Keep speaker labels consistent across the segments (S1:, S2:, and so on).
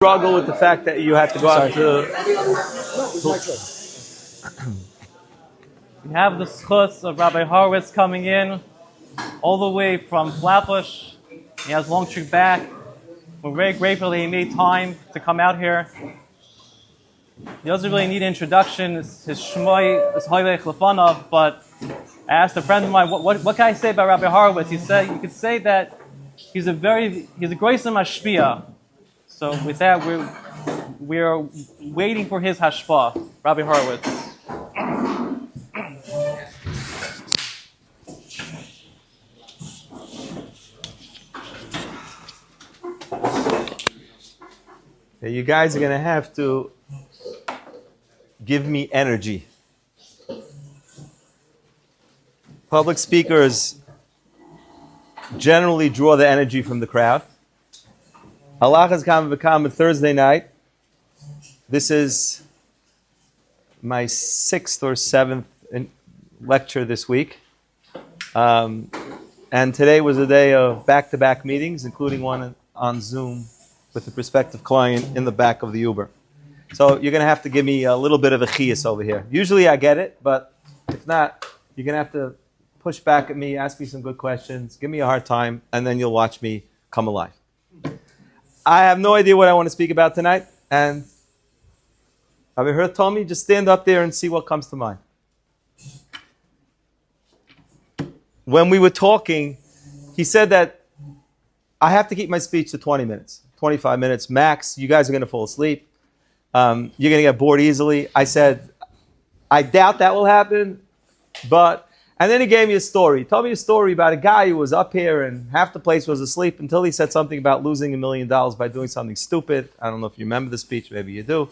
S1: struggle with the fact that you have to go out to...
S2: We have the Sucesso of Rabbi Hotowitz coming in all the way from Flatbush. He has a long trip back. We're very grateful that he made time to come out here. He doesn't really need an introduction. His shmoi is Hoylech Lefanov, but I asked a friend of mine, what can I say about Rabbi Hotowitz? He said, you could say that he's a groisem mashpia. So with that, we're waiting for his hashpah, Rabbi Hotowitz.
S1: You guys are going to have to give me energy. Public speakers generally draw the energy from the crowd. Halachas Kam V'Kam Thursday night. This is my 6th or 7th lecture this week. And today was a day of back-to-back meetings, including one on Zoom with a prospective client in the back of the Uber. So you're going to have to give me a little bit of a chiyas over here. Usually I get it, but if not, you're going to have to push back at me, ask me some good questions, give me a hard time, and then you'll watch me come alive. I have no idea what I want to speak about tonight, and Rabbi Hurt told me, just stand up there and see what comes to mind. When we were talking, he said that I have to keep my speech to 20 minutes. 25 minutes max. You guys are going to fall asleep. You're going to get bored easily. I said, I doubt that will happen. And then he gave me a story. He told me a story about a guy who was up here and half the place was asleep until he said something about losing $1 million by doing something stupid. I don't know if you remember the speech. Maybe you do.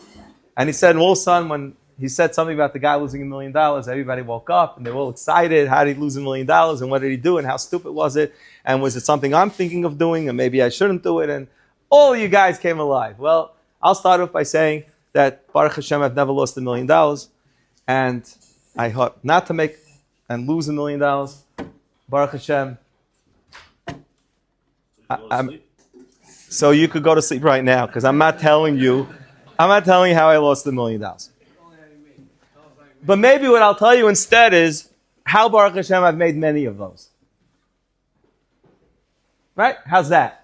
S1: And he said, well, son, when he said something about the guy losing $1 million, everybody woke up and they were all excited. How did he lose $1 million? And what did he do? And how stupid was it? And was it something I'm thinking of doing? And maybe I shouldn't do it. And all you guys came alive. Well, I'll start off by saying that Baruch Hashem, I've never lost $1 million, and I hope not to make and lose $1 million. Baruch Hashem. So you could go to sleep right now because I'm not telling you how I lost $1 million. But maybe what I'll tell you instead is how Baruch Hashem I've made many of those. Right? How's that?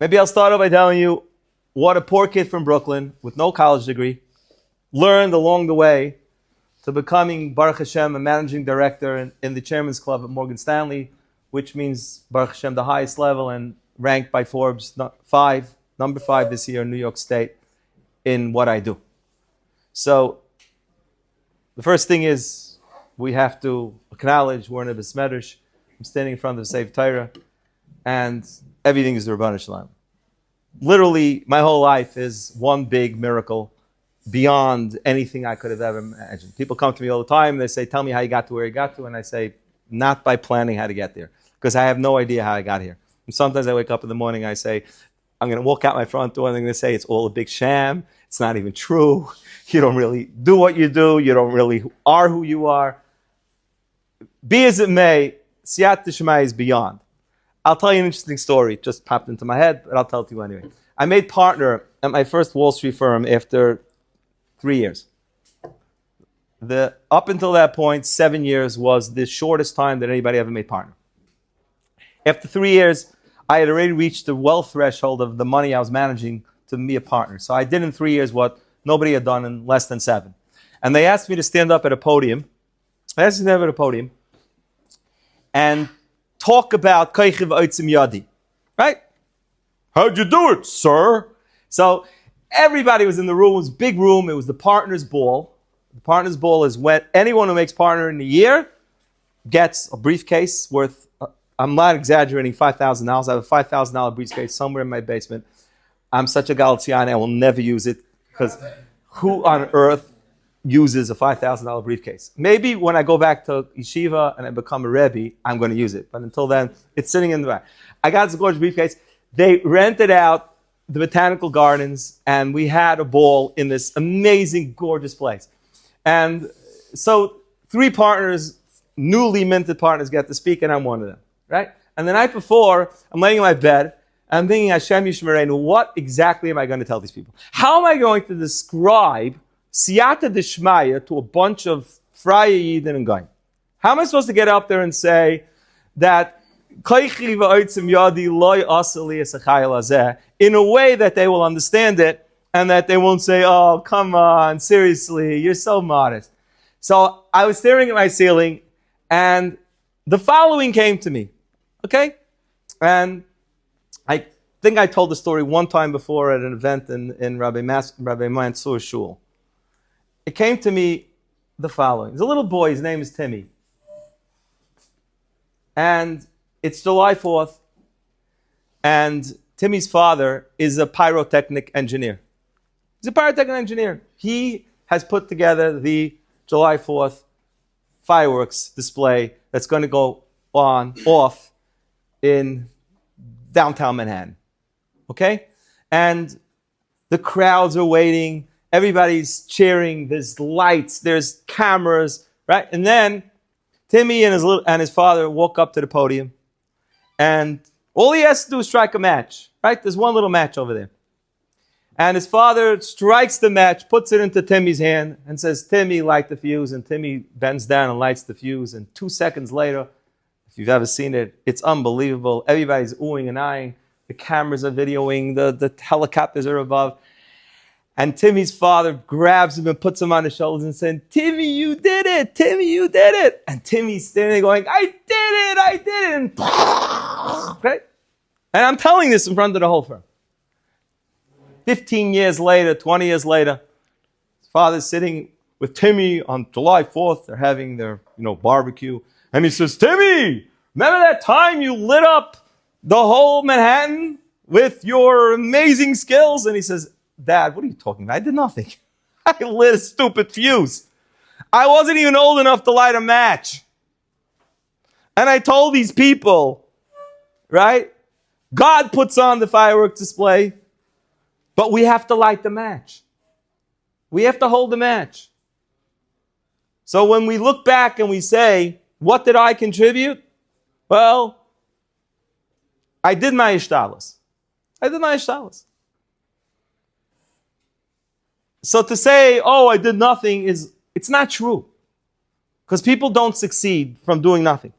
S1: Maybe I'll start off by telling you what a poor kid from Brooklyn with no college degree learned along the way to becoming, Baruch Hashem, a managing director in the Chairman's Club at Morgan Stanley, which means, Baruch Hashem, the highest level and ranked by Forbes number 5 this year in New York State in what I do. So the first thing is we have to acknowledge we're in a Besmedrash. I'm standing in front of the Sefer Torah, and everything is the Rebbeinu Shalom. Literally, my whole life is one big miracle beyond anything I could have ever imagined. People come to me all the time. They say, tell me how you got to where you got to. And I say, not by planning how to get there, because I have no idea how I got here. And sometimes I wake up in the morning, I say, I'm going to walk out my front door and I'm going to say, it's all a big sham. It's not even true. You don't really do what you do. You don't really are who you are. Be as it may, Siyat D'Shmai is beyond. I'll tell you an interesting story. It just popped into my head, but I'll tell it to you anyway. I made partner at my first Wall Street firm after 3 years. Up until that point, 7 years was the shortest time that anybody ever made partner. After 3 years, I had already reached the wealth threshold of the money I was managing to be a partner. So I did in 3 years what nobody had done in less than 7. And they asked me to stand up at a podium. And talk about Koichiv Oitzim Yadi. Right? How'd you do it, sir? So everybody was in the room. It was a big room. It was the partner's ball. The partner's ball is when anyone who makes partner in a year gets a briefcase worth, I'm not exaggerating, $5,000. I have a $5,000 briefcase somewhere in my basement. I'm such a Galatian, I will never use it because who on earth uses a $5,000 briefcase? Maybe when I go back to yeshiva and I become a Rebbe, I'm going to use it. But until then, it's sitting in the back. I got this gorgeous briefcase. They rented out the botanical gardens and we had a ball in this amazing, gorgeous place. And so 3 partners, newly minted partners, get to speak and I'm one of them, right? And the night before, I'm laying in my bed I'm thinking, Hashem Yishmereinu, what exactly am I going to tell these people? How am I going to describe Siyata Dishmaya to a bunch of Freie Yidden and Goyim? How am I supposed to get up there and say that in a way that they will understand it and that they won't say, oh, come on, seriously, you're so modest. So I was staring at my ceiling and the following came to me, okay? And I think I told the story one time before at an event in Rabbi Mansour's shul. It came to me the following. There's a little boy, his name is Timmy. And it's July 4th, and Timmy's father is a pyrotechnic engineer. He's a pyrotechnic engineer. He has put together the July 4th fireworks display that's going to go off in downtown Manhattan. Okay? And the crowds are waiting. Everybody's cheering. There's lights. There's cameras. Right? And then Timmy and his father walk up to the podium. And all he has to do is strike a match. Right? There's one little match over there. And his father strikes the match, puts it into Timmy's hand, and says, Timmy, light the fuse. And Timmy bends down and lights the fuse. And 2 seconds later, if you've ever seen it, it's unbelievable. Everybody's oohing and eyeing. The cameras are videoing. The helicopters are above. And Timmy's father grabs him and puts him on his shoulders and says, Timmy, you did it. Timmy, you did it. And Timmy's standing there going, I did it. I did it. And, right? And I'm telling this in front of the whole firm. 15 years later, 20 years later, his father's sitting with Timmy on July 4th. They're having their, barbecue. And he says, Timmy, remember that time you lit up the whole Manhattan with your amazing skills? And he says, Dad, what are you talking about? I did nothing. I lit a stupid fuse. I wasn't even old enough to light a match. And I told these people, right? God puts on the fireworks display, but we have to light the match. We have to hold the match. So when we look back and we say, what did I contribute? Well, I did my ishtalos. So to say, oh, I did nothing, it's not true. Because people don't succeed from doing nothing.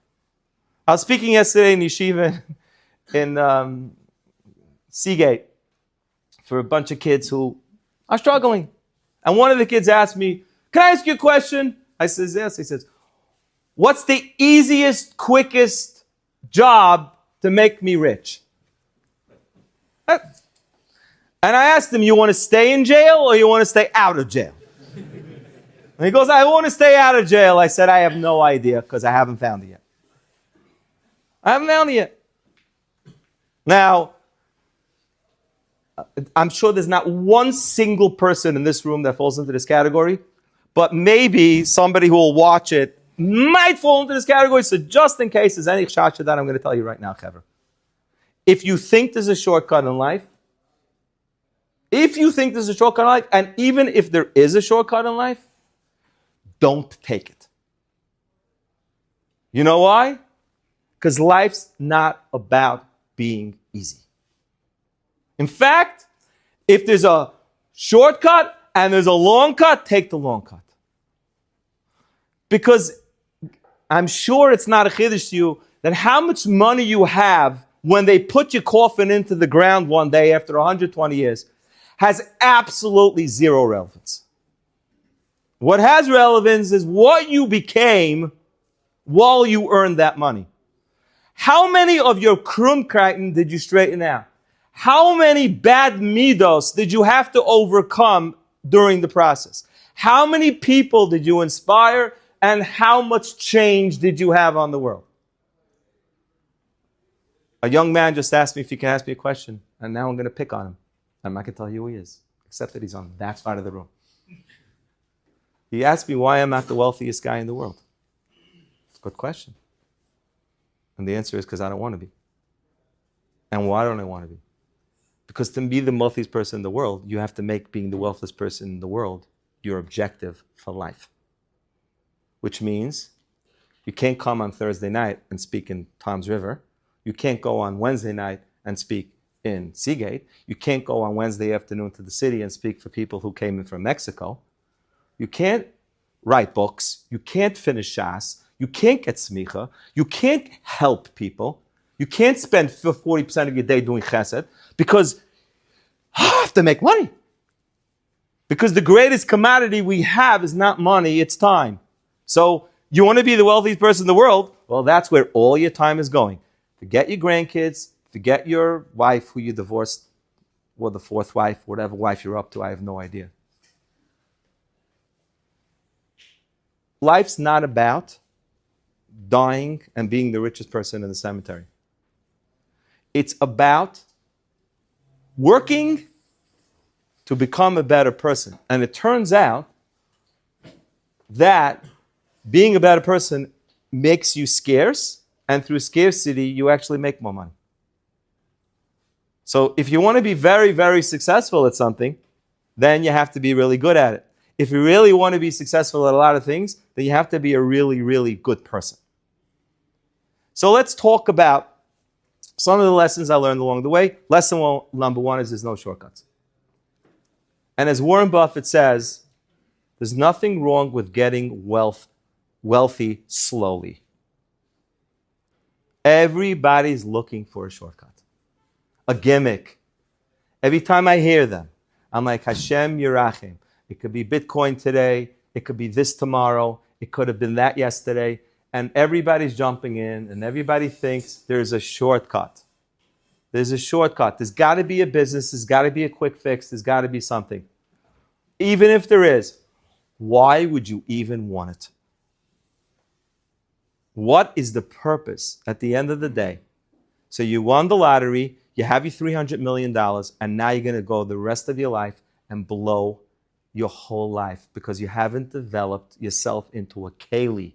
S1: I was speaking yesterday in yeshiva in Seagate for a bunch of kids who are struggling. And one of the kids asked me, can I ask you a question? I says, yes. He says, what's the easiest, quickest job to make me rich? And I asked him, you want to stay in jail or you want to stay out of jail? And he goes, I want to stay out of jail. I said, I have no idea because I haven't found it yet. Now, I'm sure there's not one single person in this room that falls into this category, but maybe somebody who will watch it might fall into this category. So just in case there's any chashah that I'm going to tell you right now, Chaver. If you think there's a shortcut in life, and even if there is a shortcut in life, don't take it. You know why? Because life's not about being easy. In fact, if there's a shortcut and there's a long cut, take the long cut. Because I'm sure it's not a chiddush to you that how much money you have when they put your coffin into the ground one day after 120 years has absolutely zero relevance. What has relevance is what you became while you earned that money. How many of your krumkreiten did you straighten out? How many bad midos did you have to overcome during the process? How many people did you inspire and how much change did you have on the world? A young man just asked me if he can ask me a question, and now I'm going to pick on him. I'm not going to tell you who he is, except that he's on that side of the room. He asked me why I'm not the wealthiest guy in the world. It's a good question. And the answer is because I don't want to be. And why don't I want to be? Because to be the wealthiest person in the world, you have to make being the wealthiest person in the world your objective for life. Which means you can't come on Thursday night and speak in Tom's River. You can't go on Wednesday night and speak in Seagate. You can't go on Wednesday afternoon to the city and speak for people who came in from Mexico. You can't write books. You can't finish Shas. You can't get smicha. You can't help people. You can't spend 40% of your day doing chesed because you have to make money. Because the greatest commodity we have is not money, it's time. So you want to be the wealthiest person in the world? Well, that's where all your time is going. Forget your grandkids. Forget your wife who you divorced, or the fourth wife, whatever wife you're up to, I have no idea. Life's not about dying and being the richest person in the cemetery. It's about working to become a better person. And it turns out that being a better person makes you scarce, and through scarcity, you actually make more money. So if you want to be very, very successful at something, then you have to be really good at it. If you really want to be successful at a lot of things, then you have to be a really, really good person. So let's talk about some of the lessons I learned along the way. Lesson number one is there's no shortcuts. And as Warren Buffett says, there's nothing wrong with getting wealthy slowly. Everybody's looking for a shortcut, a gimmick. Every time I hear them, I'm like, Hashem Yerachim. It could be Bitcoin today. It could be this tomorrow. It could have been that yesterday. And everybody's jumping in, and everybody thinks there's a shortcut. There's a shortcut. There's got to be a business. There's got to be a quick fix. There's got to be something. Even if there is, why would you even want it? What is the purpose at the end of the day? So you won the lottery, you have your $300 million, and now you're going to go the rest of your life and blow your whole life because you haven't developed yourself into a keli,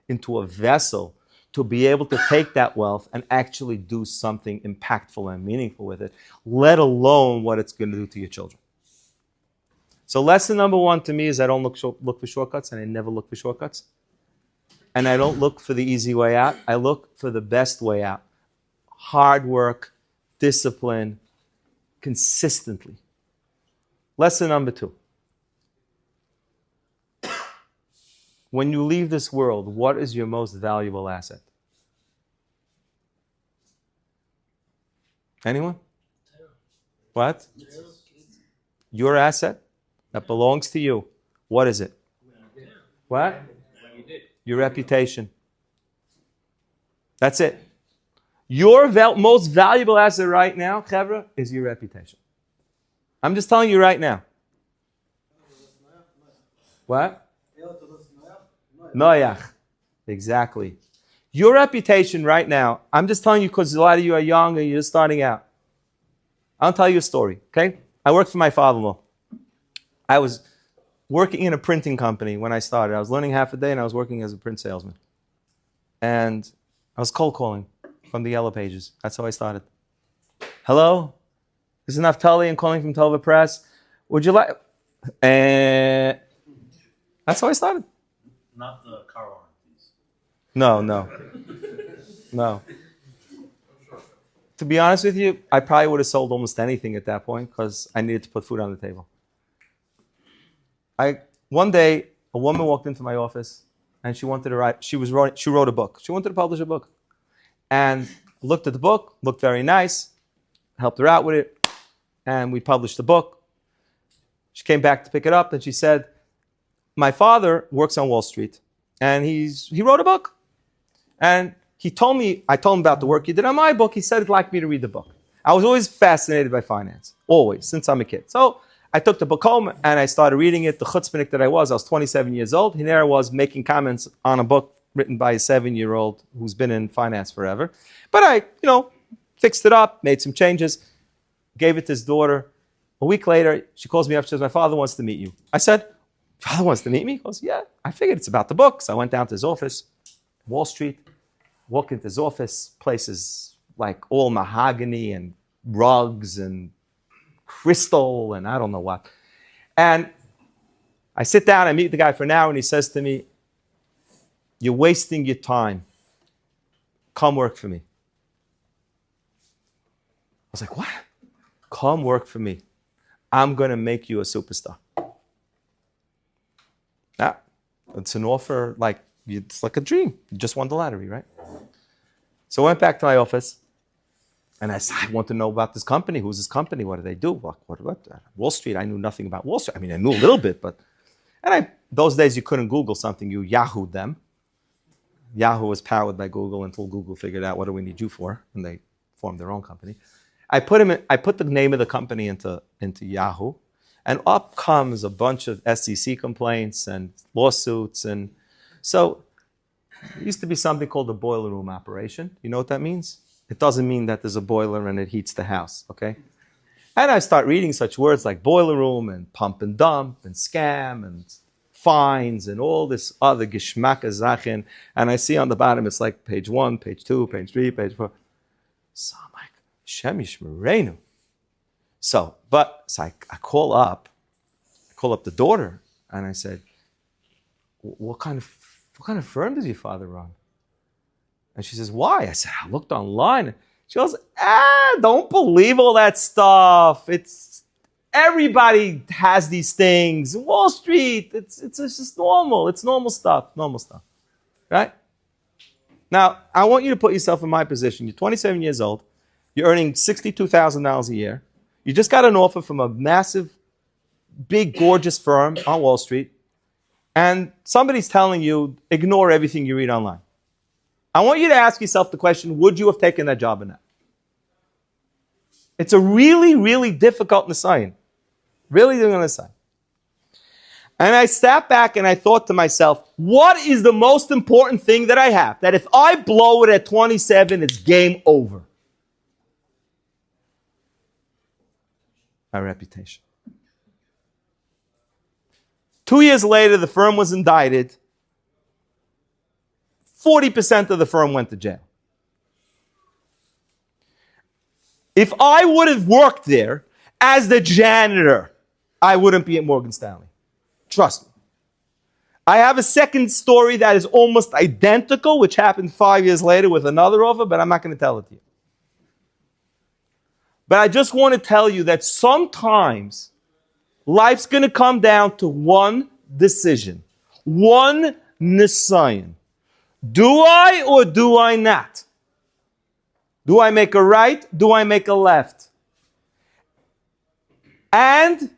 S1: into a vessel to be able to take that wealth and actually do something impactful and meaningful with it, let alone what it's going to do to your children. So lesson number one to me is I don't look for shortcuts, and I never look for shortcuts. And I don't look for the easy way out. I look for the best way out. Hard work, discipline, consistently. Lesson number two. When you leave this world, what is your most valuable asset? Anyone? What? Your asset that belongs to you. What is it? What? Your reputation. That's it. Your most valuable asset right now, Chevra, is your reputation. I'm just telling you right now. What? Noach. Exactly. Your reputation right now, I'm just telling you because a lot of you are young and you're just starting out. I'll tell you a story, okay? I worked for my father-in-law. I was working in a printing company when I started. I was learning half a day and I was working as a print salesman. And I was cold calling from the Yellow Pages. That's how I started. Hello? This is Naftali. I'm calling from Tova Press. Would you like... That's how I started.
S3: Not the car warranties.
S1: No. To be honest with you, I probably would have sold almost anything at that point because I needed to put food on the table. One day, a woman walked into my office and she wanted to write. She wrote a book. She wanted to publish a book. And looked at the book, looked very nice, helped her out with it, and we published the book. She came back to pick it up and she said, my father works on Wall Street and he wrote a book. And I told him about the work he did on my book. He said he'd like me to read the book. I was always fascinated by finance, always, since I'm a kid. So I took the book home and I started reading it. The chutzpahnik that I was 27 years old. And there I was making comments on a book written by a 7-year-old who's been in finance forever. But I, fixed it up, made some changes, gave it to his daughter. A week later, she calls me up, she says, my father wants to meet you. I said, father wants to meet me? He goes, yeah. I figured it's about the book. So I went down to his office, Wall Street, walked into his office, places like all mahogany and rugs and crystal and I don't know what. And I sit down, I meet the guy for an hour, and he says to me, you're wasting your time. Come work for me. was like, what? Come work for me. I'm going to make you a superstar. Now, it's an offer it's like a dream. You just won the lottery, right? So I went back to my office and I said, I want to know about this company. Who's this company? What do they do? What? Wall Street, I knew nothing about Wall Street. I mean, I knew a little bit, but... And those days you couldn't Google something, you Yahoo'd them. Yahoo was powered by Google until Google figured out what do we need you for, and they formed their own company. I put the name of the company into Yahoo, and up comes a bunch of SEC complaints and lawsuits. And so it used to be something called a boiler room operation. You know what that means? It doesn't mean that there's a boiler and it heats the house, okay? And I start reading such words like boiler room and pump and dump and scam and fines and all this other geschmack Zachen. And I see on the bottom, it's like page 1, page 2, page 3, page 4. So I'm like, Shem Yishmerenu. So I call up the daughter and I said, what kind of firm does your father run? And she says, why? I said, I looked online. She goes, don't believe all that stuff. Everybody has these things. Wall Street, it's just normal. It's normal stuff, right? Now, I want you to put yourself in my position. You're 27 years old. You're earning $62,000 a year. You just got an offer from a massive, big, gorgeous firm on Wall Street. And somebody's telling you, ignore everything you read online. I want you to ask yourself the question, would you have taken that job or not? It's a really, really difficult Nisayan. Really difficult Nisayan. And I sat back and I thought to myself, what is the most important thing that I have? That if I blow it at 27, it's game over. My reputation. 2 years later, the firm was indicted. 40% of the firm went to jail. If I would have worked there as the janitor, I wouldn't be at Morgan Stanley. Trust me. I have a second story that is almost identical, which happened 5 years later with another offer, but I'm not going to tell it to you. But I just want to tell you that sometimes life's going to come down to one decision, one nisayon. Do I or do I not? Do I make a right? Do I make a left? And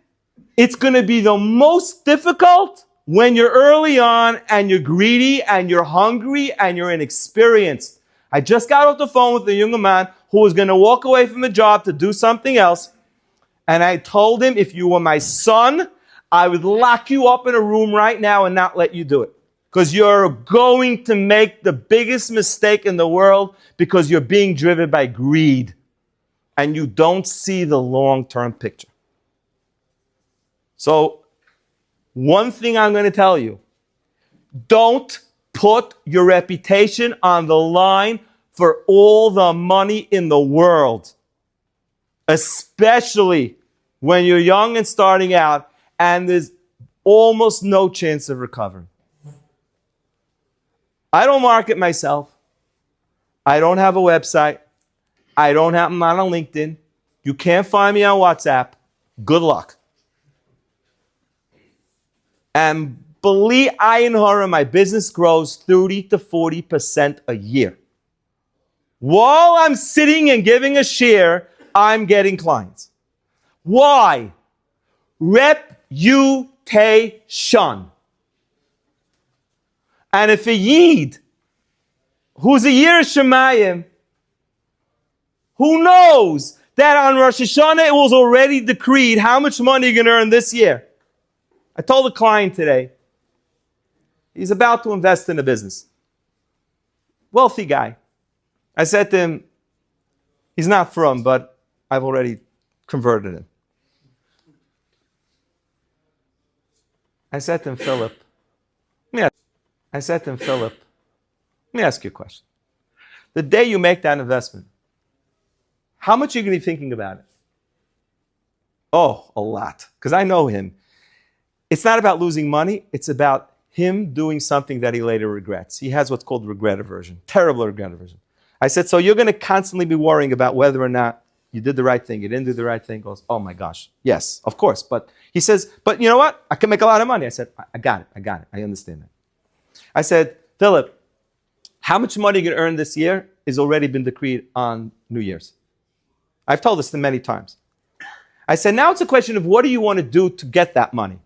S1: it's going to be the most difficult when you're early on and you're greedy and you're hungry and you're inexperienced. I just got off the phone with a young man who was going to walk away from a job to do something else. And I told him, if you were my son, I would lock you up in a room right now and not let you do it. Because you're going to make the biggest mistake in the world because you're being driven by greed. And you don't see the long-term picture. So, one thing I'm going to tell you. Don't put your reputation on the line for all the money in the world. Especially when you're young and starting out and there's almost no chance of recovering. I don't market myself. I don't have a website. I'm not on LinkedIn. You can't find me on WhatsApp. Good luck. And believe ayin hara, my business grows 30 to 40% a year. While I'm sitting and giving a share, I'm getting clients. Why? Reputation. And if a Yid, who's a Yir Shemayim, who knows that on Rosh Hashanah it was already decreed how much money you're going to earn this year. I told a client today, he's about to invest in a business. Wealthy guy. I said to him, he's not from, but I've already converted him. I said to him, Philip, let me ask you a question. The day you make that investment, how much are you going to be thinking about it? Oh, a lot. Because I know him. It's not about losing money. It's about him doing something that he later regrets. He has what's called regret aversion. Terrible regret aversion. I said, so you're going to constantly be worrying about whether or not you did the right thing, you didn't do the right thing. He goes, oh my gosh, yes, of course. But he says, but you know what? I can make a lot of money. I said, I got it. I understand that. I said, Philip, how much money you're going to earn this year has already been decreed on New Year's. I've told this to many times. I said, now it's a question of what do you want to do to get that money?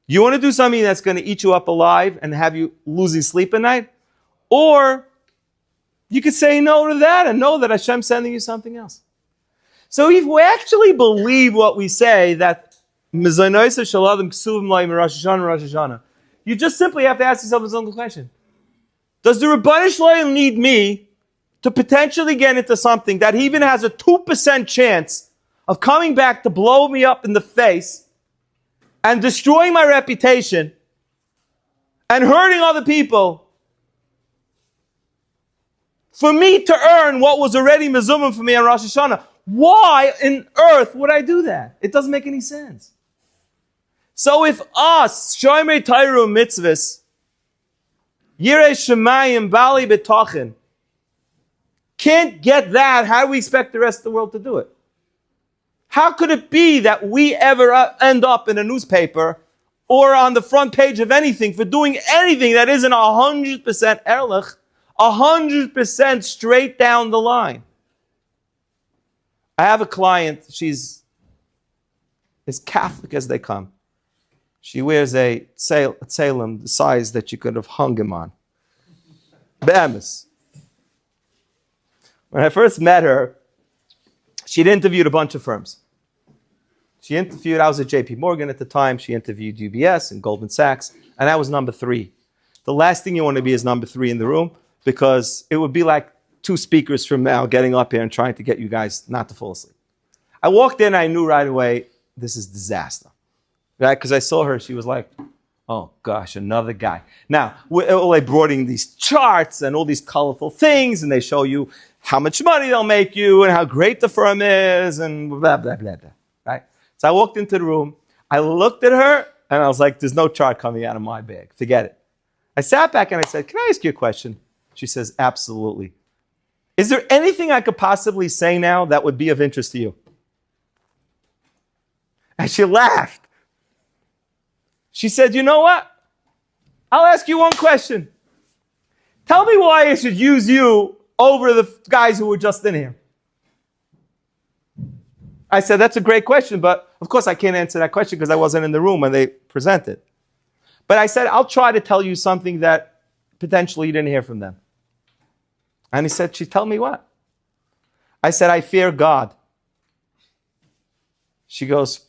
S1: You want to do something that's going to eat you up alive and have you losing sleep at night? Or you could say no to that and know that Hashem's sending you something else. So if we actually believe what we say, that you just simply have to ask yourself a simple question. Does the Rebbeinu Shalom need me to potentially get into something that he even has a 2% chance of coming back to blow me up in the face and destroying my reputation and hurting other people for me to earn what was already mezumim for me on Rosh Hashanah? Why on earth would I do that? It doesn't make any sense. So if us, Shomer Tayru Mitzvahs, Yirei Shemayim Bali B'Tachin, can't get that, how do we expect the rest of the world to do it? How could it be that we ever end up in a newspaper or on the front page of anything for doing anything that isn't 100% erlich, 100% straight down the line? I have a client, she's as Catholic as they come. She wears a tzelem the size that you could have hung him on. Be'emes. When I first met her, she'd interviewed a bunch of firms. I was at JP Morgan at the time, she interviewed UBS and Goldman Sachs, and I was number 3. The last thing you want to be is number 3 in the room, because it would be like 2 speakers from now getting up here and trying to get you guys not to fall asleep. I walked in, I knew right away, this is disaster. Right? Because I saw her, she was like, oh gosh, another guy. Now, they brought in these charts and all these colorful things, and they show you how much money they'll make you and how great the firm is and blah, blah, blah, blah. Right? So I walked into the room, I looked at her, and I was like, there's no chart coming out of my bag. Forget it. I sat back and I said, can I ask you a question? She says, absolutely. Is there anything I could possibly say now that would be of interest to you? And she laughed. She said, you know what? I'll ask you one question. Tell me why I should use you over the guys who were just in here. I said, that's a great question, but of course I can't answer that question because I wasn't in the room when they presented. But I said, I'll try to tell you something that potentially you didn't hear from them. And he said, tell me what? I said, I fear God. She goes,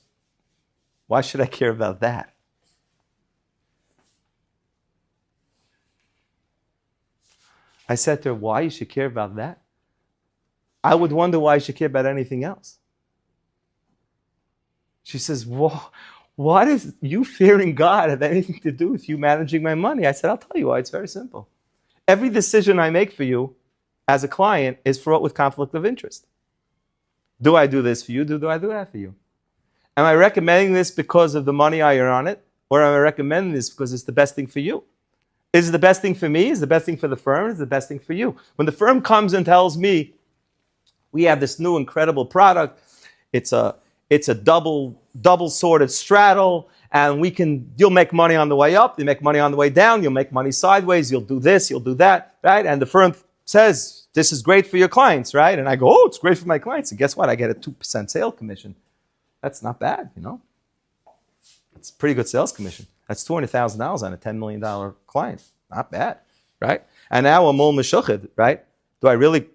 S1: why should I care about that? I said to her, why you should care about that? I would wonder why you should care about anything else. She says, well, what does you fearing God have anything to do with you managing my money? I said, I'll tell you why. It's very simple. Every decision I make for you as a client is fraught with conflict of interest. Do I do this for you? Do I do that for you? Am I recommending this because of the money I earn on it? Or am I recommending this because it's the best thing for you? Is it the best thing for me? Is it the best thing for the firm? Is it the best thing for you? When the firm comes and tells me, we have this new incredible product, it's a double sorted straddle, and you'll make money on the way up, you make money on the way down, you'll make money sideways, you'll do this, you'll do that, right? And the firm says, this is great for your clients, right? And I go, oh, it's great for my clients. And guess what? I get a 2% sales commission. That's not bad, you know? It's a pretty good sales commission. That's $200,000 on a $10 million client. Not bad, right? And now I'm all meshuchad, right? Do I really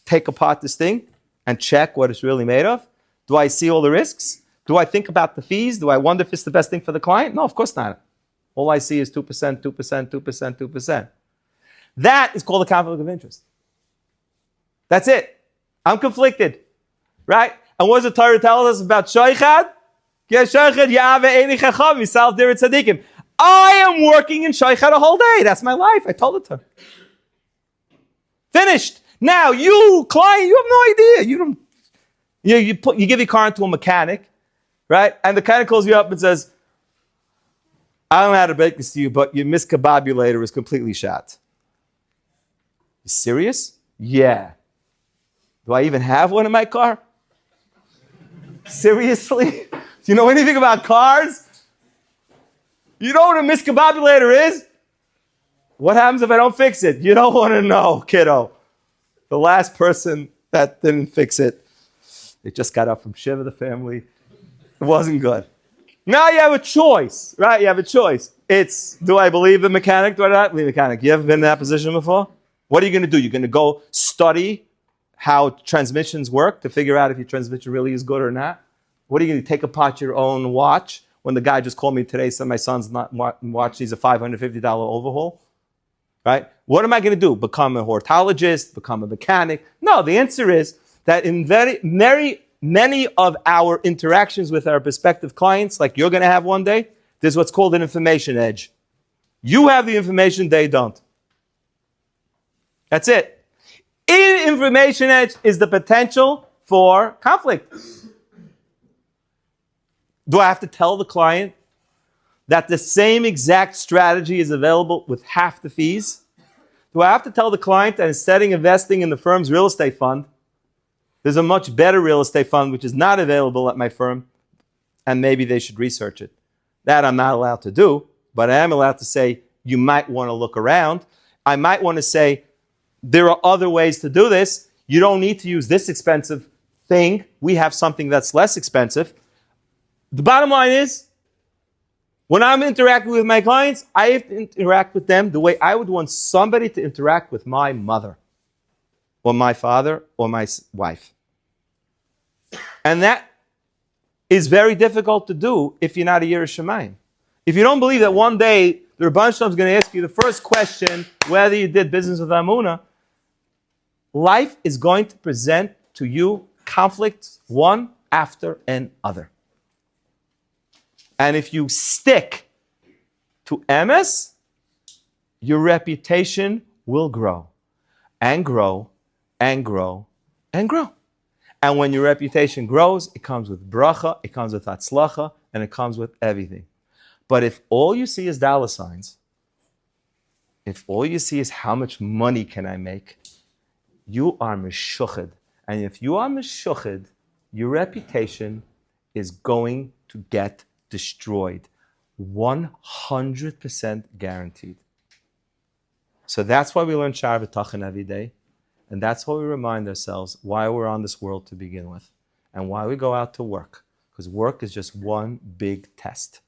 S1: take apart this thing and check what it's really made of? Do I see all the risks? Do I think about the fees? Do I wonder if it's the best thing for the client? No, of course not. All I see is 2%, 2%, 2%, 2%. That is called a conflict of interest. That's it. I'm conflicted, right? And what does the Torah tell us about shoichad? I am working in shoichad a whole day. That's my life. I told it to her. Finished. Now, you, client, you have no idea. You give your car into a mechanic, right? And the mechanic calls you up and says, I don't know how to break this to you, but your miscabobulator is completely shot. You serious? Yeah. Do I even have one in my car? Seriously? Do you know anything about cars? You know what a miscombobulator is? What happens if I don't fix it? You don't want to know, kiddo. The last person that didn't fix it, they just got up from Shiva, the family. It wasn't good. Now you have a choice, right? You have a choice. It's, do I believe the mechanic? Do I not believe the mechanic? You ever been in that position before? What are you going to do? You're going to go study how transmissions work to figure out if your transmission really is good or not? What are you going to take apart your own watch? When the guy just called me today, said my son's not watch needs a $550 overhaul, right? What am I going to do? Become a hortologist? Become a mechanic? No, the answer is that in many of our interactions with our prospective clients, like you're going to have one day, there's what's called an information edge. You have the information, they don't. That's it. In information edge is the potential for conflict. Do I have to tell the client that the same exact strategy is available with half the fees? Do I have to tell the client that instead of investing in the firm's real estate fund, there's a much better real estate fund which is not available at my firm, and maybe they should research it? That I'm not allowed to do, but I am allowed to say, you might want to look around. I might want to say, there are other ways to do this. You don't need to use this expensive thing. We have something that's less expensive. The bottom line is, when I'm interacting with my clients, I have to interact with them the way I would want somebody to interact with my mother, or my father, or my wife. And that is very difficult to do if you're not a Yireh Shamayim. If you don't believe that one day the Rebbeinu Shalom is going to ask you the first question, whether you did business with Amunah, life is going to present to you conflicts one after another. And if you stick to emes, your reputation will grow and grow and grow and grow. And when your reputation grows, it comes with bracha, it comes with hatzlacha, and it comes with everything. But if all you see is dollar signs, if all you see is how much money can I make, you are meshuchad. And if you are meshuchad, your reputation is going to get destroyed. 100% guaranteed. So that's why we learn Sha'ar B'Tachan every day. And that's why we remind ourselves why we're on this world to begin with. And why we go out to work. Because work is just one big test.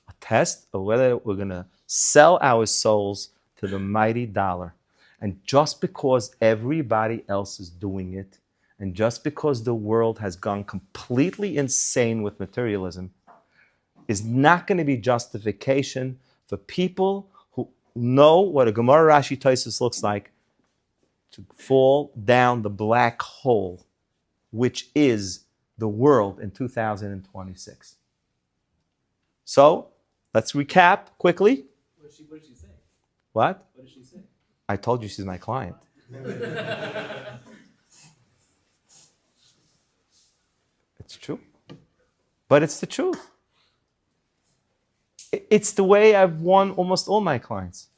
S1: A test of whether we're going to sell our souls to the mighty dollar. And just because everybody else is doing it, and just because the world has gone completely insane with materialism, is not going to be justification for people who know what a Gemara Rashi Tosfos looks like to fall down the black hole, which is the world in 2026. So, let's recap quickly.
S4: What did she say?
S1: What?
S4: What did she say?
S1: I told you she's my client. It's true. But it's the truth. It's the way I've won almost all my clients.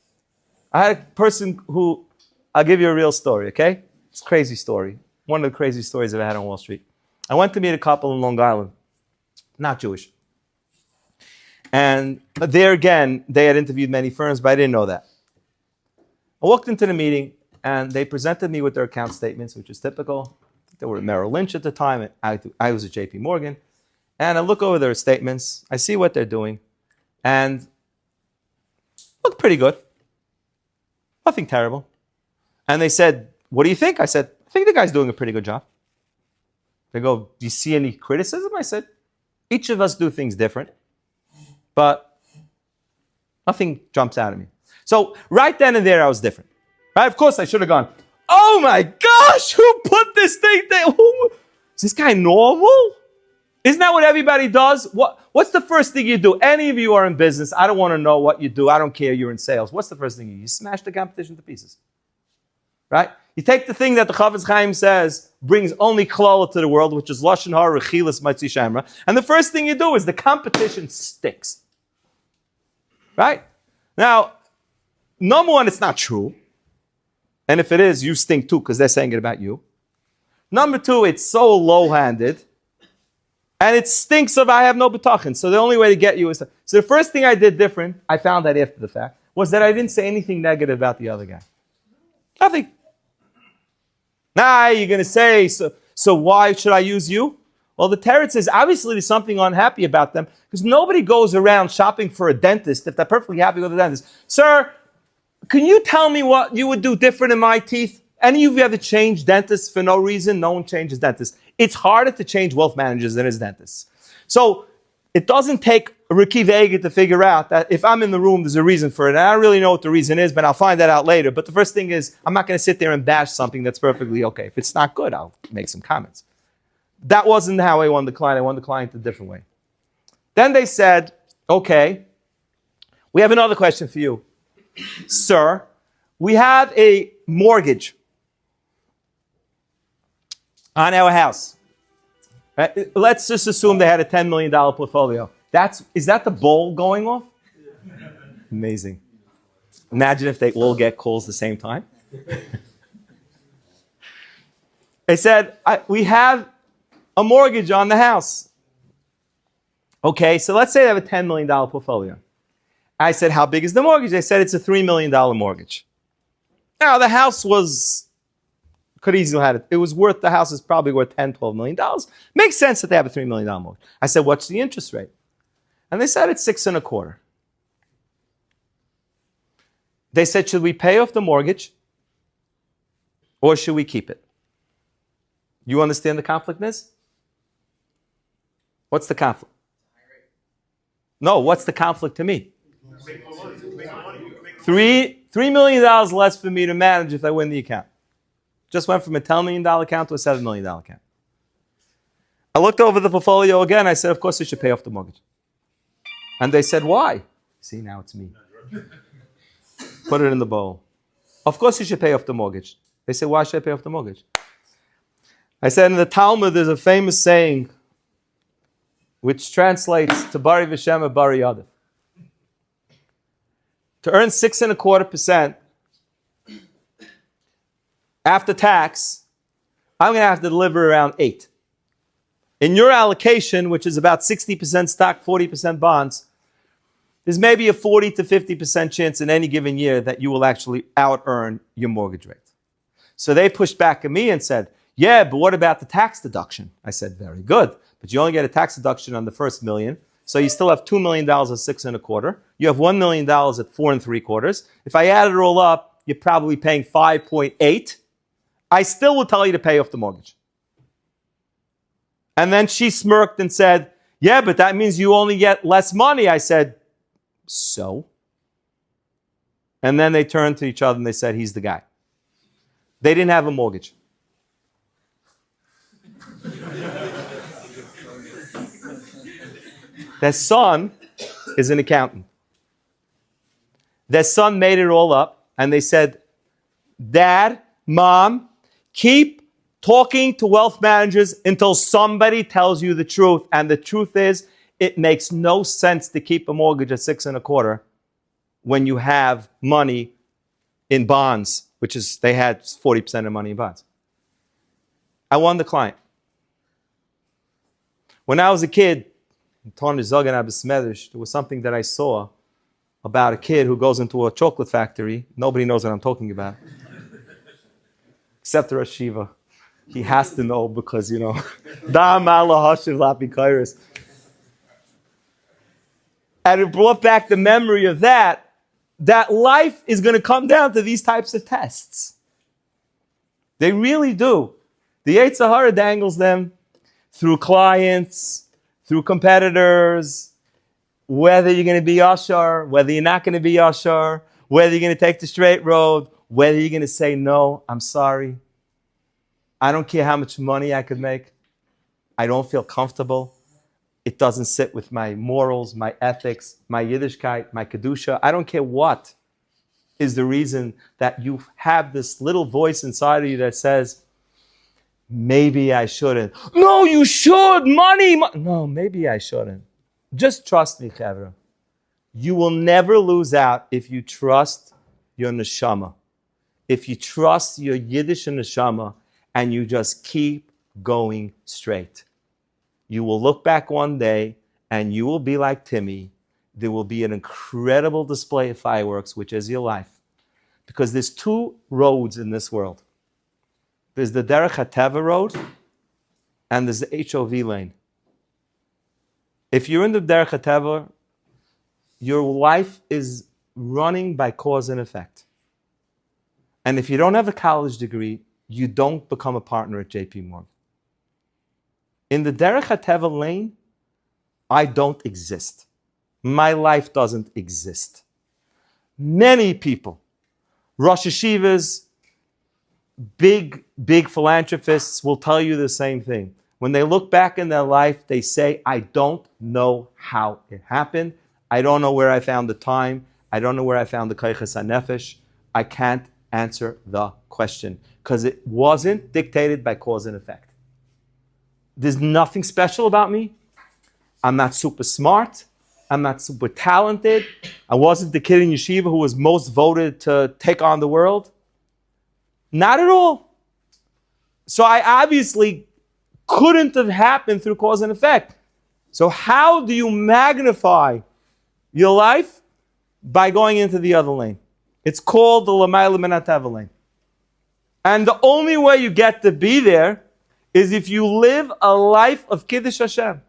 S1: I had a person who, I'll give you a real story, okay? It's a crazy story. One of the crazy stories I've had on Wall Street. I went to meet a couple in Long Island, not Jewish. And there again, they had interviewed many firms, but I didn't know that. I walked into the meeting, and they presented me with their account statements, which is typical. They were at Merrill Lynch at the time. I was at JP Morgan. And I look over their statements. I see what they're doing. And looked pretty good. Nothing terrible. And they said, what do you think? I said, I think the guy's doing a pretty good job. They go, do you see any criticism? I said, each of us do things different. But nothing jumps out at me. So right then and there, I was different. Right? Of course, I should have gone, oh my gosh, who put this thing there? Is this guy normal? Isn't that what everybody does? What's the first thing you do? Any of you are in business. I don't want to know what you do. I don't care. You're in sales. What's the first thing you do? You smash the competition to pieces. Right? You take the thing that the Chafetz Chaim says brings only klala to the world, which is Lashon Hara, Rechilas, Matzi Shamra. And the first thing you do is the competition sticks. Right? Now, number one, it's not true. And if it is, you stink too, because they're saying it about you. Number two, it's so low-handed. And it stinks of I have no bitachon. So the only way to get you is to... So the first thing I did different, I found that after the fact, was that I didn't say anything negative about the other guy. Nothing. Nah, you're going to say, so why should I use you? Well, the teretz is obviously there's something unhappy about them because nobody goes around shopping for a dentist if they're perfectly happy with a dentist. Sir, can you tell me what you would do different in my teeth? Any of you ever changed dentists for no reason? No one changes dentists. It's harder to change wealth managers than it is dentists. So it doesn't take a Ricky Vega to figure out that if I'm in the room, there's a reason for it. And I don't really know what the reason is, but I'll find that out later. But the first thing is, I'm not going to sit there and bash something that's perfectly okay. If it's not good, I'll make some comments. That wasn't how I won the client. I won the client a different way. Then they said, okay, we have another question for you. Sir, we have a mortgage on our house. Let's just assume they had a $10 million portfolio. Is that the bowl going off? Amazing. Imagine if they all get calls at the same time. They said, we have a mortgage on the house. Okay, so let's say they have a $10 million portfolio. I said, how big is the mortgage? They said it's a $3 million mortgage. Now, the house could easily have it. It was worth, the house is probably worth $10, $12 million. Makes sense that they have a $3 million mortgage. I said, what's the interest rate? And they said it's 6.25%. They said, should we pay off the mortgage or should we keep it? You understand the conflict is? What's the conflict? No, what's the conflict to me? $3 million less for me to manage if I win the account. Just went from a $10 million account to a $7 million account. I looked over the portfolio again. I said, of course, I should pay off the mortgage. And they said, why? See, now it's me. Put it in the bowl. Of course, you should pay off the mortgage. They said, why should I pay off the mortgage? I said, in the Talmud, there's a famous saying which translates to Bari V'Shema Bari Yadav. To earn 6.25% after tax, I'm going to have to deliver around 8. In your allocation, which is about 60% stock, 40% bonds, there's maybe a 40 to 50% chance in any given year that you will actually out-earn your mortgage rate. So they pushed back at me and said, yeah, but what about the tax deduction? I said, very good. But you only get a tax deduction on the first million. So you still have $2 million at 6.25. You have $1 million at 4.75. If I add it all up, you're probably paying 5.8. I still will tell you to pay off the mortgage. And then she smirked and said, yeah, but that means you only get less money. I said, so? And then they turned to each other and they said, he's the guy. They didn't have a mortgage. Their son is an accountant. Their son made it all up, and they said, Dad, Mom, keep talking to wealth managers until somebody tells you the truth. And the truth is, it makes no sense to keep a mortgage at 6.25 when you have money in bonds, which is, they had 40% of money in bonds. I won the client. When I was a kid, there was something that I saw about a kid who goes into a chocolate factory. Nobody knows what I'm talking about. Except the Rosh Shiva. He has to know because, you know, and it brought back the memory of that life is going to come down to these types of tests. They really do. The Yetzer Hara dangles them through clients, through competitors, whether you're going to be Yashar, whether you're not going to be Yashar, whether you're going to take the straight road, whether you're going to say, no, I'm sorry. I don't care how much money I could make. I don't feel comfortable. It doesn't sit with my morals, my ethics, my Yiddishkeit, my Kedusha. I don't care what is the reason that you have this little voice inside of you that says, maybe I shouldn't. No, you should. Money. No, maybe I shouldn't. Just trust me, Chavra. You will never lose out if you trust your neshama. If you trust your Yiddish neshama and you just keep going straight. You will look back one day and you will be like Timmy. There will be an incredible display of fireworks, which is your life. Because there's two roads in this world. There's the Derech HaTeva road and there's the HOV lane. If you're in the Derech HaTeva, your life is running by cause and effect. And if you don't have a college degree, you don't become a partner at JP Morgan. In the Derech HaTeva lane, I don't exist. My life doesn't exist. Many people, Rosh Hashivas, big philanthropists will tell you the same thing. When they look back in their life, they say, I don't know how it happened. I don't know where I found the time. I don't know where I found the kayches hanefesh. I can't answer the question because it wasn't dictated by cause and effect. There's nothing special about me. I'm not super smart. I'm not super talented. I wasn't the kid in yeshiva who was most voted to take on the world. Not at all. So I obviously couldn't have happened through cause and effect. So how do you magnify your life? By going into the other lane. It's called the Lamayla Min HaTeva lane. And the only way you get to be there is if you live a life of Kiddush Hashem.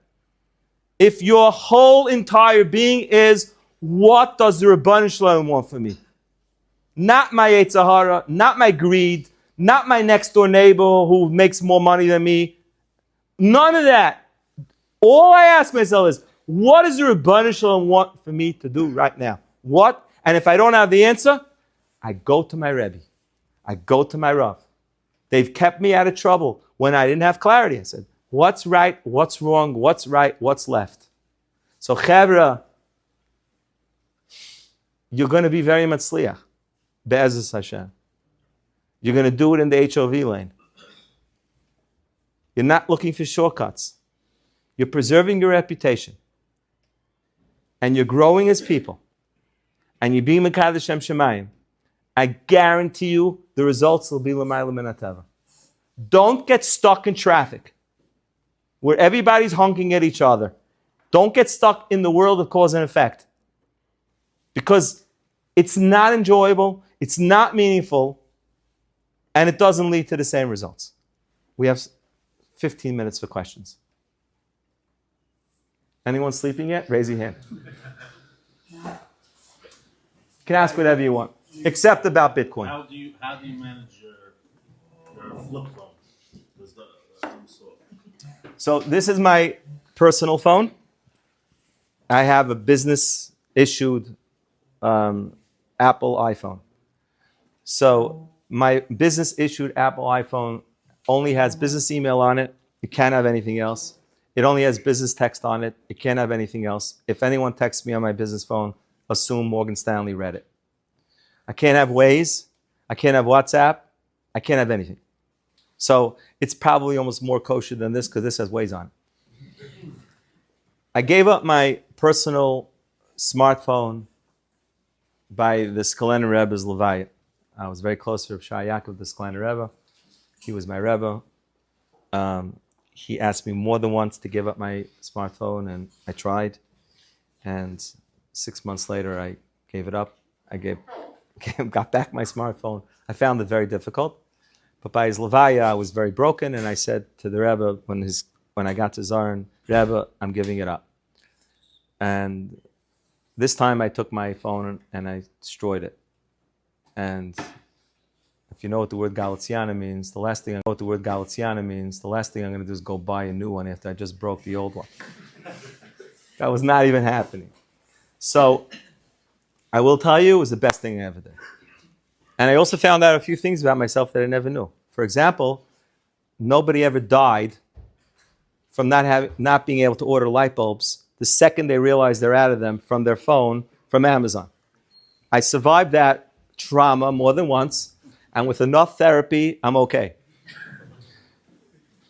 S1: If your whole entire being is, what does the Rebbeinu Shalom want for me? Not my Yetzer Hara, not my greed, not my next door neighbor who makes more money than me. None of that. All I ask myself is, what does the Rebbeinu Shalom want for me to do right now? What? And if I don't have the answer, I go to my Rebbe. I go to my Rav. They've kept me out of trouble when I didn't have clarity. I said, what's right, what's wrong, what's right, what's left? So, Chevra, you're going to be very matzliach. Be'ezus Hashem. You're going to do it in the HOV lane. You're not looking for shortcuts. You're preserving your reputation. And you're growing as people. And you're being Mekadosh Shem Shemayim. I guarantee you the results will be L'mayla Min HaTeva. Don't get stuck in traffic where everybody's honking at each other. Don't get stuck in the world of cause and effect. Because it's not enjoyable, it's not meaningful, and it doesn't lead to the same results. We have 15 minutes for questions. Anyone sleeping yet? Raise your hand. You can ask whatever you want, except about Bitcoin.
S3: How do you manage your flip phone?
S1: So this is my personal phone. I have a business issued Apple iPhone. So my business issued Apple iPhone only has business email on it. It can't have anything else. It only has business text on it. It can't have anything else. If anyone texts me on my business phone, assume Morgan Stanley read it. I can't have Waze. I can't have WhatsApp. I can't have anything. So it's probably almost more kosher than this because this has Waze on it. I gave up my personal smartphone by the Skalena Rebbe's Levayah. I was very close to Reb Shai Yaakov, the Skalena Rebbe. He was my Rebbe. He asked me more than once to give up my smartphone, and I tried. And 6 months later, I gave it up. I got back my smartphone. I found it very difficult. But by his Levaya, I was very broken, and I said to the Rebbe, when I got to Zarin, Rebbe, I'm giving it up. And this time I took my phone and I destroyed it. And if you know what the word Galiciana means, the last thing I'm going to do is go buy a new one after I just broke the old one. That was not even happening. So I will tell you, it was the best thing I ever did. And I also found out a few things about myself that I never knew. For example, nobody ever died from not being able to order light bulbs the second they realize they're out of them from their phone from Amazon. I survived that trauma more than once, and with enough therapy, I'm okay.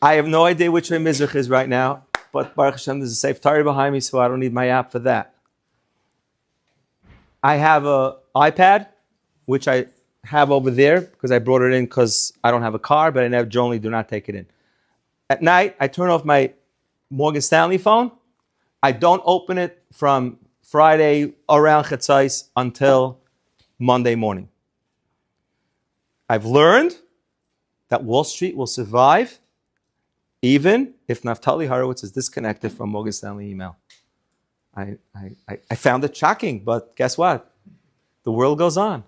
S1: I have no idea which way Mizrach is right now, but Baruch Hashem, there's a safe Torah behind me, so I don't need my app for that. I have an iPad, which I have over there because I brought it in because I don't have a car, but I never generally do not take it in. At night, I turn off my Morgan Stanley phone, I don't open it from Friday around Chatzais until Monday morning. I've learned that Wall Street will survive even if Naftali Hotowitz is disconnected from Morgan Stanley email. I found it shocking, but guess what? The world goes on.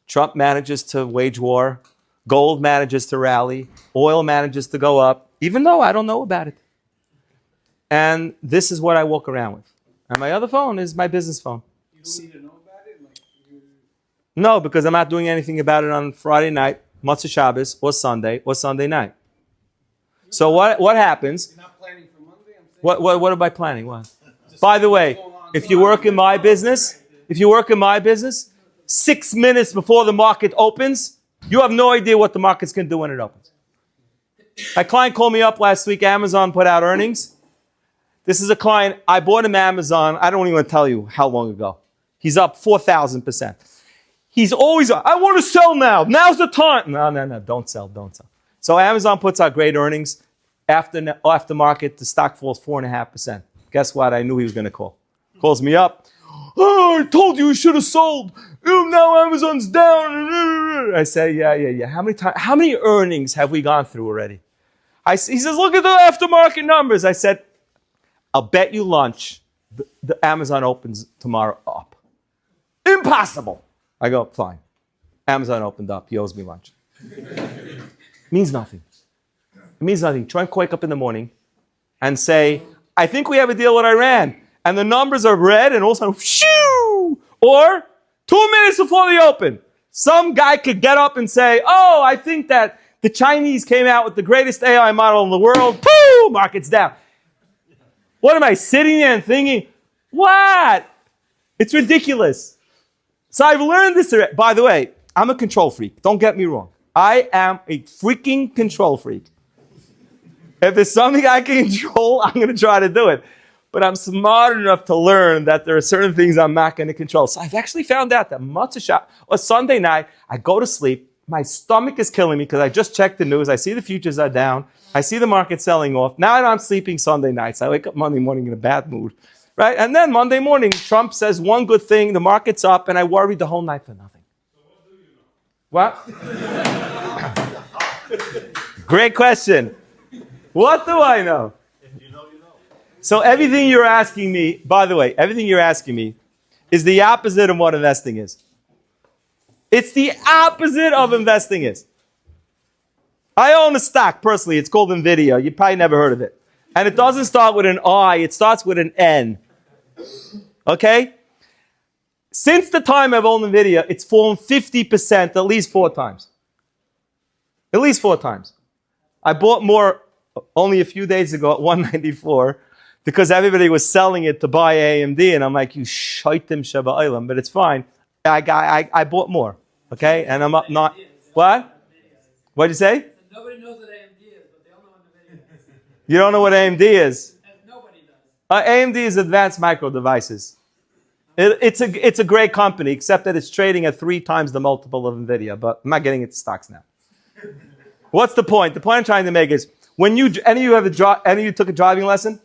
S1: Trump manages to wage war. Gold manages to rally. Oil manages to go up, even though I don't know about it. And this is what I walk around with. And my other phone is my business phone.
S4: You don't need to know about it?
S1: No, because I'm not doing anything about it on Friday night, Motzei Shabbos, or Sunday night. So what happens?
S4: You're not planning for Monday? I'm saying
S1: What am I planning? What? By the way, if you work in my business, 6 minutes before the market opens, you have no idea what the market's going to do when it opens. A client called me up last week. Amazon put out earnings. This is a client. I bought him Amazon. I don't even want to tell you how long ago. He's up 4,000%. He's always, I want to sell now. Now's the time. No. Don't sell. So Amazon puts out great earnings. After market, the stock falls 4.5%. Guess what? I knew he was going to call. Calls me up. Oh, I told you should have sold. Now Amazon's down. I say, yeah. How many earnings have we gone through already? He says, look at the aftermarket numbers. I said, I'll bet you lunch the Amazon opens tomorrow up. Impossible. I go, fine. Amazon opened up. He owes me lunch. Means nothing. It means nothing. Try and wake up in the morning and say, I think we have a deal with Iran. And the numbers are red and all of a sudden, shoo! Or 2 minutes before they open, some guy could get up and say, oh, I think that the Chinese came out with the greatest AI model in the world. Pooh! Market's down. What am I sitting there and thinking? What? It's ridiculous. So I've learned this. By the way, I'm a control freak. Don't get me wrong. I am a freaking control freak. If there's something I can control, I'm going to try to do it. But I'm smart enough to learn that there are certain things I'm not going to control. So I've actually found out that Motzei Shabbos or Sunday night, I go to sleep. My stomach is killing me because I just checked the news. I see the futures are down. I see the market selling off. Now I'm sleeping Sunday nights. I wake up Monday morning in a bad mood. Right? And then Monday morning, Trump says one good thing, the market's up, and I worried the whole night for nothing. So what do you know? What? Great question. What do I know?
S3: If you know, you know.
S1: So everything you're asking me, by the way, everything you're asking me is the opposite of what investing is. It's the opposite of investing is. I own a stock personally. It's called NVIDIA. You probably never heard of it. And it doesn't start with an I. It starts with an N. Okay? Since the time I've owned NVIDIA, it's fallen 50% at least 4 times. At least 4 times. I bought more only a few days ago at 194 because everybody was selling it to buy AMD. And I'm like, you shaitim shaba'olam. But it's fine. I bought more. Okay? And I'm up not... What? What did you say?
S4: Nobody knows what AMD is, but they all know what NVIDIA is.
S1: You don't know what AMD is?
S4: Nobody does.
S1: AMD is Advanced Micro Devices. It's a great company, except that it's trading at 3 times the multiple of NVIDIA. But I'm not getting into stocks now. What's the point? The point I'm trying to make is, when any of you took a driving lesson?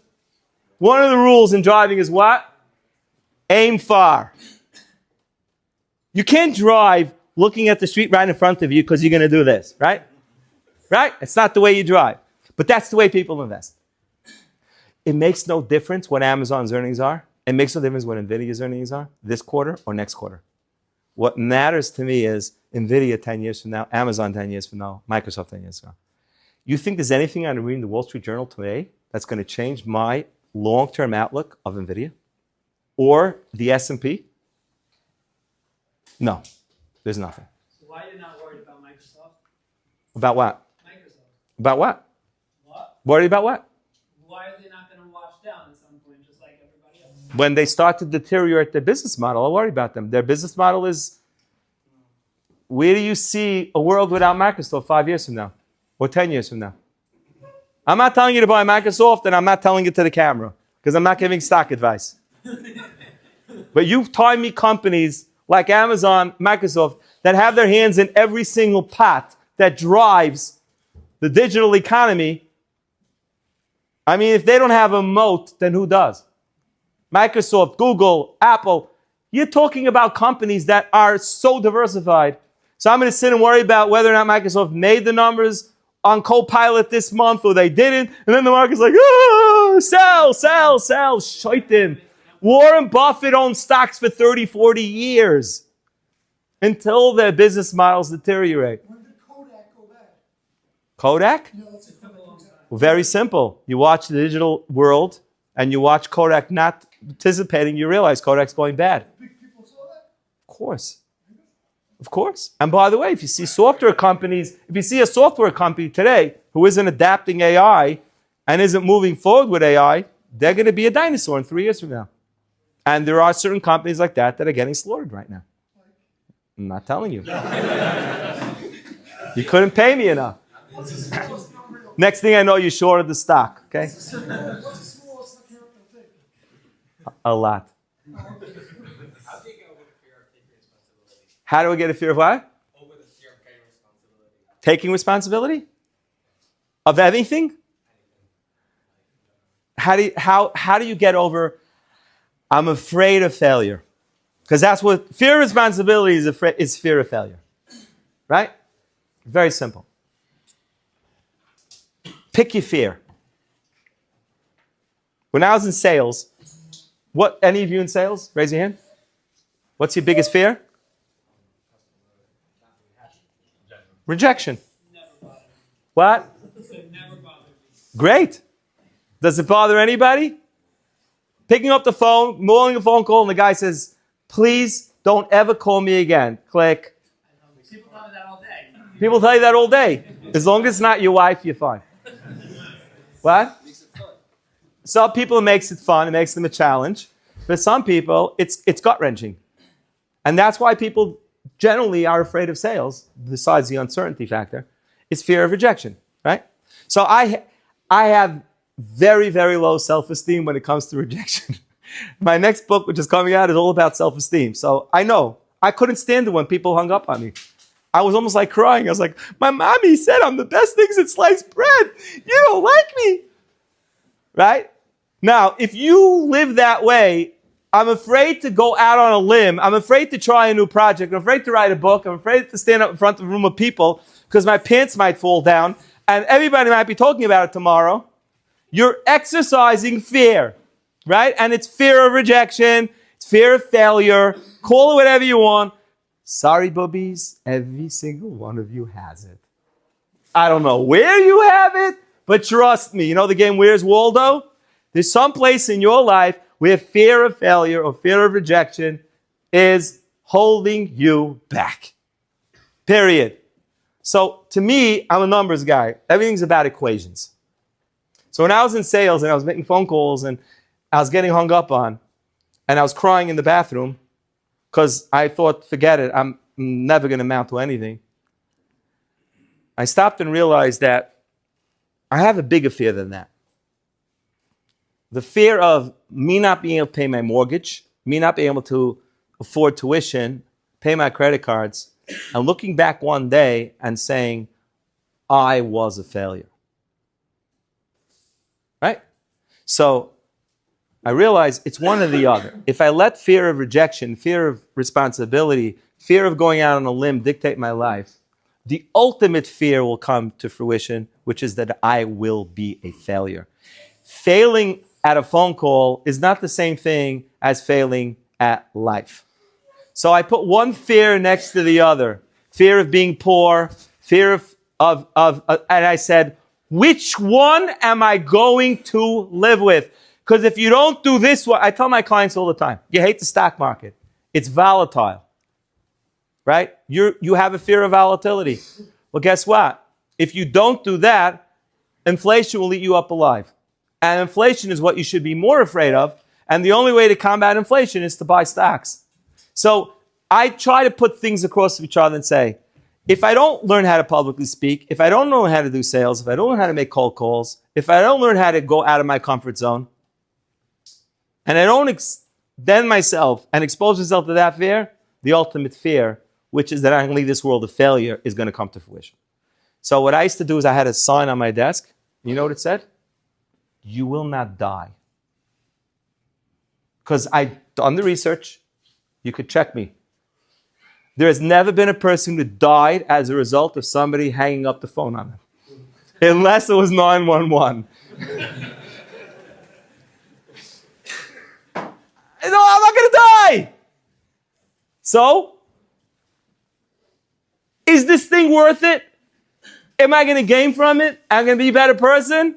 S1: One of the rules in driving is what? Aim far. You can't drive looking at the street right in front of you because you're going to do this, right? Right? It's not the way you drive. But that's the way people invest. It makes no difference what Amazon's earnings are. It makes no difference what NVIDIA's earnings are this quarter or next quarter. What matters to me is NVIDIA 10 years from now, Amazon 10 years from now, Microsoft 10 years from now. You think there's anything I'm reading the Wall Street Journal today that's going to change my long-term outlook of NVIDIA or the S&P? No, there's nothing.
S4: So why are you not worried about Microsoft?
S1: About what?
S4: Microsoft.
S1: About what?
S4: What?
S1: Worried about what?
S4: Why are they not going to wash down at some point, just like everybody else?
S1: When they start to deteriorate their business model, I worry about them. Their business model is, where do you see a world without Microsoft 5 years from now? Or 10 years from now? I'm not telling you to buy Microsoft, and I'm not telling it to the camera, because I'm not giving stock advice. But you find me companies like Amazon, Microsoft, that have their hands in every single pot that drives the digital economy. I mean, if they don't have a moat, then who does? Microsoft, Google, Apple. You're talking about companies that are so diversified. So I'm going to sit and worry about whether or not Microsoft made the numbers on Copilot this month or they didn't. And then the market's like, oh, sell, shaitim. Warren Buffett owned stocks for 30, 40 years until their business models deteriorate.
S5: When did Kodak go bad?
S1: Kodak?
S5: You know, that's a couple of times.
S1: Well, very simple. You watch the digital world and you watch Kodak not participating, you realize Kodak's going bad.
S5: Big people saw that?
S1: Of course. Of course. And by the way, if you see software companies, if you see a software company today who isn't adapting AI and isn't moving forward with AI, they're going to be a dinosaur in 3 years from now. And there are certain companies like that are getting slaughtered right now. I'm not telling you. You couldn't pay me enough. Next thing I know, you shorted the stock. Okay?
S5: What's the smallest account they'll take?
S1: A lot.
S6: How do you get over the fear of taking responsibility?
S1: How do we get a fear of what?
S6: Over the fear of getting responsibility.
S1: Taking responsibility? Of anything? How do you get over, I'm afraid of failure? Because that's what, fear of responsibility is fear of failure. Right? Very simple. Pick your fear. When I was in sales, any of you in sales? Raise your hand. What's your biggest fear? Rejection.
S4: Never bothered me.
S1: What?
S4: It never bothered me.
S1: Great. Does it bother anybody? Picking up the phone, making a phone call, and the guy says, please don't ever call me again. Click.
S4: People tell me that all day.
S1: People tell you that all day. As long as it's not your wife, you're fine. What? Some people it makes it fun, it makes them a challenge. But some people, it's gut-wrenching. And that's why people generally are afraid of sales, besides the uncertainty factor, is fear of rejection, right? So I have very, very low self-esteem when it comes to rejection. My next book, which is coming out, is all about self-esteem. So I know. I couldn't stand it when people hung up on me. I was almost like crying. I was like, my mommy said I'm the best thing since sliced bread. You don't like me. Right? Now, if you live that way, I'm afraid to go out on a limb. I'm afraid to try a new project. I'm afraid to write a book. I'm afraid to stand up in front of a room of people because my pants might fall down and everybody might be talking about it tomorrow. You're exercising fear, right? And it's fear of rejection. It's fear of failure. Call it whatever you want. Sorry, boobies. Every single one of you has it. I don't know where you have it, but trust me. You know the game Where's Waldo? There's some place in your life where fear of failure or fear of rejection is holding you back. Period. So to me, I'm a numbers guy. Everything's about equations. So when I was in sales and I was making phone calls and I was getting hung up on and I was crying in the bathroom because I thought, forget it, I'm never going to amount to anything. I stopped and realized that I have a bigger fear than that. The fear of me not being able to pay my mortgage, me not being able to afford tuition, pay my credit cards, and looking back one day and saying, I was a failure. Right? So I realize it's one or the other. If I let fear of rejection, fear of responsibility, fear of going out on a limb dictate my life, the ultimate fear will come to fruition, which is that I will be a failure. Failing at a phone call is not the same thing as failing at life. So I put one fear next to the other. Fear of being poor, fear of and I said, which one am I going to live with? Because if you don't do this one, I tell my clients all the time, you hate the stock market. It's volatile. Right? You have a fear of volatility. Well, guess what? If you don't do that, inflation will eat you up alive. And inflation is what you should be more afraid of. And the only way to combat inflation is to buy stocks. So I try to put things across each other and say, if I don't learn how to publicly speak, if I don't know how to do sales, if I don't learn how to make cold calls, if I don't learn how to go out of my comfort zone, and I don't extend myself and expose myself to that fear, the ultimate fear, which is that I'm going to leave this world of failure, is going to come to fruition. So what I used to do is I had a sign on my desk. You know what it said? you will not die. Because I've done the research. You could check me. There has never been a person who died as a result of somebody hanging up the phone on them. Unless it was 911. No, I'm not going to die. So, is this thing worth it? Am I going to gain from it? Am I going to be a better person?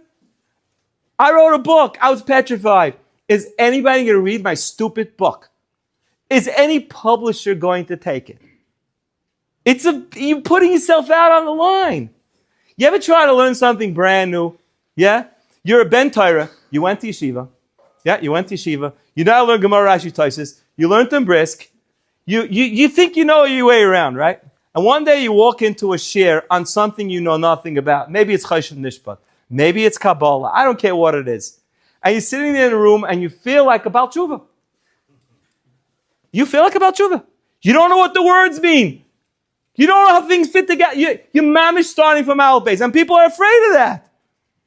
S1: I wrote a book. I was petrified. Is anybody going to read my stupid book? Is any publisher going to take it? You're putting yourself out on the line. You ever try to learn something brand new? Yeah? You're a Ben Torah. You went to yeshiva. Yeah, you went to yeshiva. You now learn Gemara, Rashi, Tosfos. You learned them brisk. You think you know your way around, right? And one day you walk into a shiur on something you know nothing about. Maybe it's Choshen Mishpat. Maybe it's Kabbalah. I don't care what it is. And you're sitting there in a room and you feel like a Baal Tshuva. You feel like a Baal Tshuva. You don't know what the words mean. You don't know how things fit together. Your mamish starting from Aleph Beis. And people are afraid of that.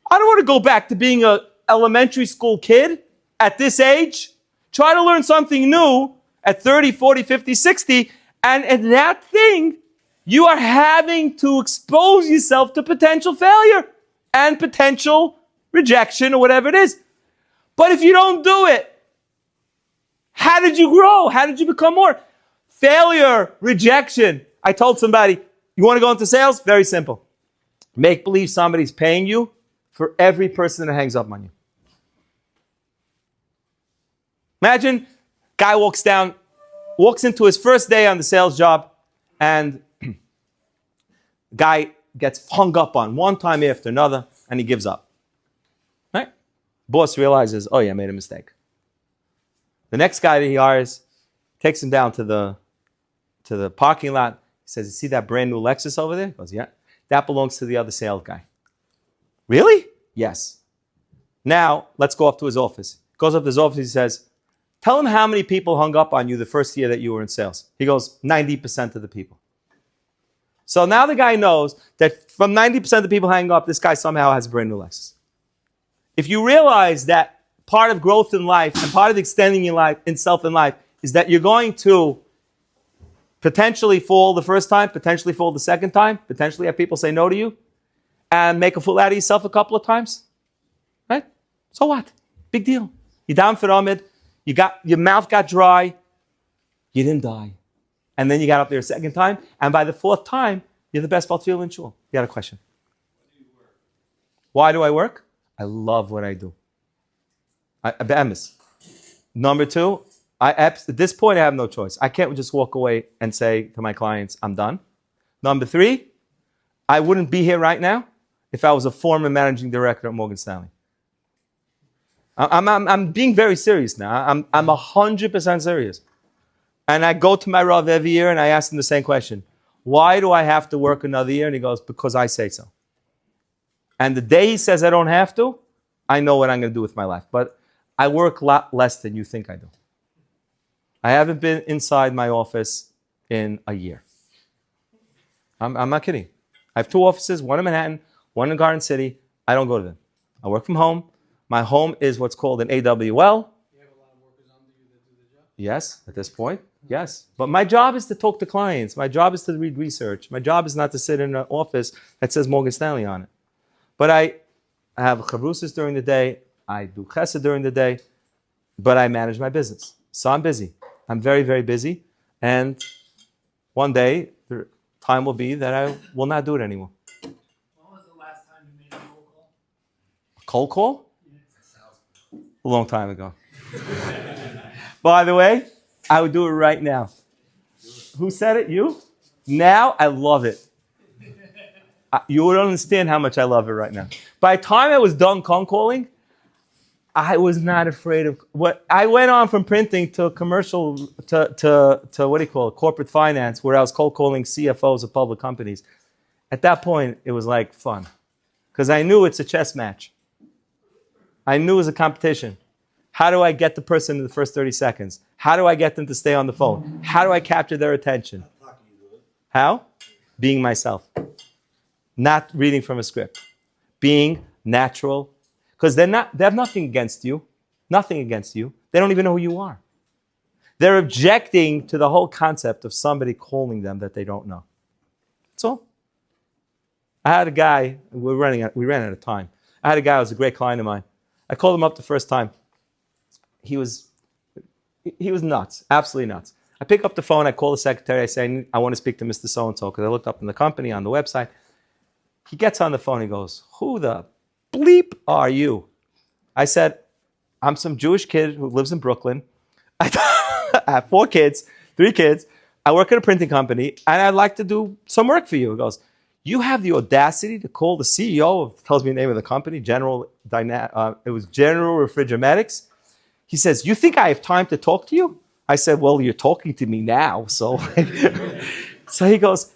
S1: I don't want to go back to being an elementary school kid at this age. Try to learn something new at 30, 40, 50, 60. And that thing, you are having to expose yourself to potential failure and potential rejection or whatever it is. But if you don't do it, how did you grow? How did you become more? Failure, rejection. I told somebody, you want to go into sales? Very simple. Make believe somebody's paying you for every person that hangs up on you. Imagine, guy walks into his first day on the sales job, and guy gets hung up on one time after another, and he gives up. Right? Boss realizes, oh yeah, I made a mistake. The next guy that he hires takes him down to the parking lot. He says, you see that brand new Lexus over there? He goes, yeah. That belongs to the other sales guy. Really? Yes. Now, let's go up to his office. Goes up to his office, he says, tell him how many people hung up on you the first year that you were in sales. He goes, 90% of the people. So now the guy knows that from 90% of the people hanging up, this guy somehow has a brand new Lexus. If you realize that part of growth in life and part of extending your life, self in life, is that you're going to potentially fall the first time, potentially fall the second time, potentially have people say no to you, and make a fool out of yourself a couple of times. Right? So what? Big deal. You're down for Amid, your mouth got dry, you didn't die. And then you got up there a second time, and by the fourth time, you're the best Baltfil in Shul. You got a question? Why do I work? I love what I do. Number two, at this point, I have no choice. I can't just walk away and say to my clients, I'm done. Number three, I wouldn't be here right now if I was a former managing director at Morgan Stanley. I'm being very serious now. I'm 100% serious. And I go to my Rav every year and I ask him the same question. Why do I have to work another year? And he goes, because I say so. And the day he says I don't have to, I know what I'm going to do with my life. But I work a lot less than you think I do. I haven't been inside my office in a year. I'm not kidding. I have two offices, one in Manhattan, one in Garden City. I don't go to them. I work from home. My home is what's called an AWL.
S6: You have a lot of workers under you that do the job?
S1: Yes, at this point, yes. But my job is to talk to clients. My job is to read research. My job is not to sit in an office that says Morgan Stanley on it. But I have chavrusas during the day. I do chesed during the day. But I manage my business. So I'm busy. I'm very, very busy. And one day, the time will be that I will not do it anymore.
S4: When was the last time you made a cold call?
S1: A cold call? A long time ago. By the way, I would do it right now. Who said it? You? Now I love it. You would understand how much I love it right now. By the time I was done cold calling, I was not afraid of what I went on from printing to commercial to what do you call it, corporate finance, where I was cold calling CFOs of public companies. At that point, it was like fun because I knew it's a chess match. I knew it was a competition. How do I get the person in the first 30 seconds? How do I get them to stay on the phone? How do I capture their attention? How? Being myself. Not reading from a script. Being natural. Because they have nothing against you. Nothing against you. They don't even know who you are. They're objecting to the whole concept of somebody calling them that they don't know. That's all. I had a guy, we ran out of time. I had a guy who was a great client of mine. I called him up the first time. He was nuts, absolutely nuts. I pick up the phone, I call the secretary, I say, I want to speak to Mr. So-and-so, because I looked up in the company, on the website. He gets on the phone, he goes, who the bleep are you? I said, I'm some Jewish kid who lives in Brooklyn. I have 4 kids, 3 kids. I work at a printing company, and I'd like to do some work for you. He goes, you have the audacity to call the CEO, tells me the name of the company, it was General Refrigermatics. He says, you think I have time to talk to you? I said, well, you're talking to me now. So, so he goes,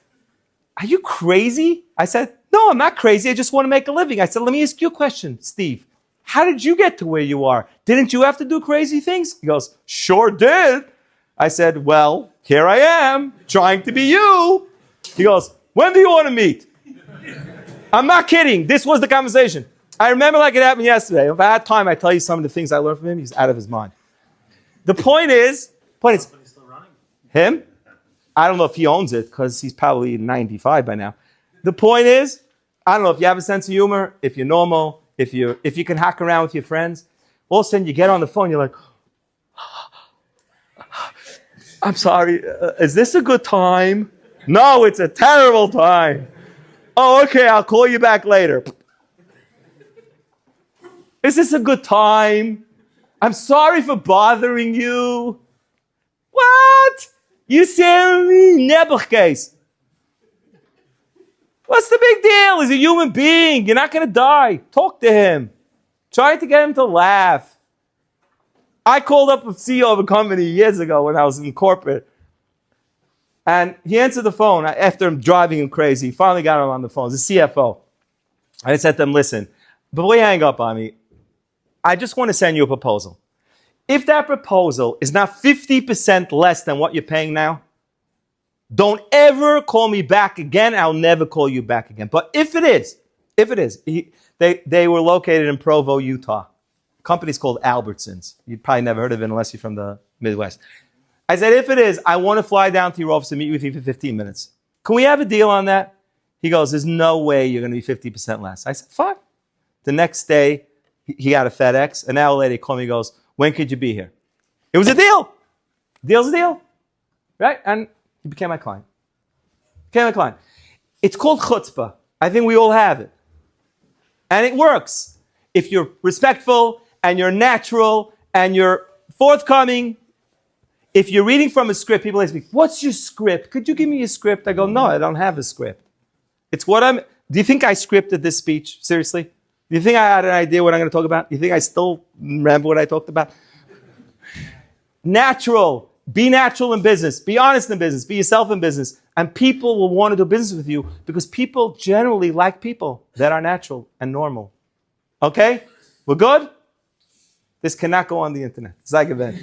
S1: are you crazy? I said, no, I'm not crazy. I just want to make a living. I said, let me ask you a question, Steve. How did you get to where you are? Didn't you have to do crazy things? He goes, sure did. I said, well, here I am, trying to be you. He goes, when do you want to meet? I'm not kidding. This was the conversation. I remember like it happened yesterday. If I had time, I'd tell you some of the things I learned from him. He's out of his mind. The point is, him? I don't know if he owns it because he's probably 95 by now. The point is, I don't know if you have a sense of humor, if you're normal, if you can hack around with your friends. All of a sudden you get on the phone, you're like, I'm sorry, is this a good time? No, it's a terrible time. Oh, okay, I'll call you back later. Is this a good time? I'm sorry for bothering you. What? You say me? Nebuch case. What's the big deal? He's a human being. You're not going to die. Talk to him. Try to get him to laugh. I called up a CEO of a company years ago when I was in corporate. And he answered the phone after I'm driving him crazy. He finally got him on the phone. It's the CFO. I said to him, listen, before you hang up on me, I just want to send you a proposal. If that proposal is not 50% less than what you're paying now, don't ever call me back again. I'll never call you back again. But if it is, they were located in Provo, Utah. The company's called Albertsons. You've probably never heard of it unless you're from the Midwest. I said, if it is, I want to fly down to your office and meet with you for 15 minutes. Can we have a deal on that? He goes, there's no way you're going to be 50% less. I said, fine. The next day, he got a FedEx. An hour later, he called me and goes, when could you be here? It was a deal. Deal's a deal. Right? And he became my client. It's called chutzpah. I think we all have it. And it works. If you're respectful and you're natural and you're forthcoming. If you're reading from a script, people ask me, what's your script? Could you give me a script? I go, no, I don't have a script. It's what I'm... Do you think I scripted this speech? Seriously? Do you think I had an idea what I'm going to talk about? Do you think I still remember what I talked about? Natural. Be natural in business. Be honest in business. Be yourself in business. And people will want to do business with you because people generally like people that are natural and normal. Okay? We're good? This cannot go on the internet. Zag event.